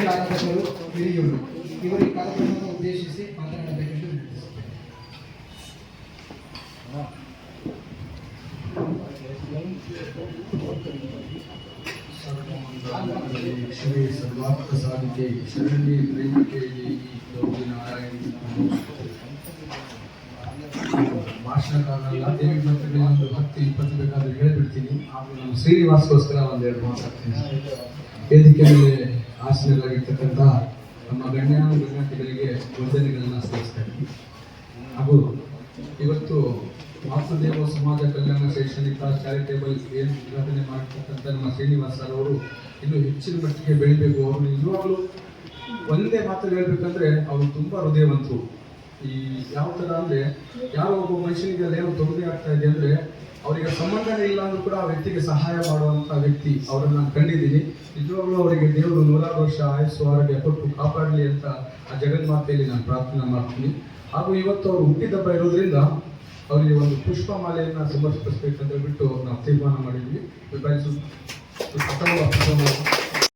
ಹಿರಿಯ ಆರಾಧಕರು, ಹಿರಿಯರು ಇವರು ಈ ಕಾರ್ಯಕ್ರಮವನ್ನು ಉದ್ದೇಶಿಸಿ ಮಾತನಾಡಬೇಕೆಂದು ವಿನಂತಿಸುತ್ತೇನೆ. ಶ್ರೀ ಸರ್ವಾತ್ಮ ಸಾಧಿಕೆ ಶರಣ್ಯ ಪ್ರೇಮಿಕೆ ಗೌರಿ ನಾರಾಯಣ ಭಾಷಣಕಾರನಲ್ಲ, ದೇವಿ ಮಂತ್ರಗಳಿಗೆ ಒಂದು 10-20 ಬೇಕಾದ್ರೆ ಹೇಳಿಬಿಡ್ತೀನಿ. ಆಮೇಲೆ ನಮ್ಮ ಶ್ರೀನಿವಾಸಗೋಸ್ಕರ ಒಂದೆರಡು ಮಾತಾಡ್ತೀನಿ. ವೇದಿಕೆ ಮೇಲೆ ಆಸೀನರಾಗಿರ್ತಕ್ಕಂಥ ನಮ್ಮ ಗಣ್ಯಾತಿಗಳಿಗೆ ವಂದನೆಗಳನ್ನು ಸಲ್ಲಿಸ್ತಾ ಇದ್ದೀನಿ. ಹಾಗೂ ಇವತ್ತು ಮಾತೃದೇವ ಸಮಾಜ ಕಲ್ಯಾಣ ಶೈಕ್ಷಣಿಕ ಚಾರಿಟೇಬಲ್ ಏನು ಉದ್ಘಾಟನೆ ಮಾಡಿರ್ತಕ್ಕಂಥ ನಮ್ಮ ಶ್ರೀನಿವಾಸ್ ಸರ್ ಅವರು ಇನ್ನೂ ಹೆಚ್ಚಿನ ಮಟ್ಟಿಗೆ ಬೆಳಿಬೇಕು. ಅವರು ನಿಜವಾಗ್ಲೂ ಒಂದೇ ಮಾತು ಹೇಳ್ಬೇಕಂದ್ರೆ ಅವರು ತುಂಬ ಹೃದಯವಂತರು. ಈ ಯಾವ ಥರ ಅಂದರೆ ಯಾರೋ ಒಬ್ಬ ಮನುಷ್ಯನಿಗೆ ಏನೋ ತೊಂದರೆ ಆಗ್ತಾ ಇದೆ ಅಂದರೆ ಅವರಿಗೆ ಸಂಬಂಧನೇ ಇಲ್ಲ ಅಂದ್ರೂ ಕೂಡ ಆ ವ್ಯಕ್ತಿಗೆ ಸಹಾಯ ಮಾಡುವಂಥ ವ್ಯಕ್ತಿ ಅವರನ್ನು ನಾನು ಕಂಡಿದ್ದೀನಿ. ನಿಜವಾಗ್ಲೂ ಅವರಿಗೆ ದೇವರು 100 ವರ್ಷ ಆಯಸ್ಸು ಆರೋಗ್ಯ ಕೊಟ್ಟು ಕಾಪಾಡಲಿ ಅಂತ ಆ ಜಗನ್ಮಾತೆಯಲ್ಲಿ ನಾನು ಪ್ರಾರ್ಥನೆ ಮಾಡ್ತೀನಿ. ಹಾಗೂ ಇವತ್ತು ಅವರು ಹುಟ್ಟಿದಬ್ಬ ಇರೋದ್ರಿಂದ ಅವರಿಗೆ ಒಂದು ಪುಷ್ಪ ಮಾಲೆಯನ್ನು ಸಮರ್ಪಿಸಬೇಕಂತ ಹೇಳ್ಬಿಟ್ಟು ನಾವು ತೀರ್ಮಾನ ಮಾಡಿದ್ವಿ.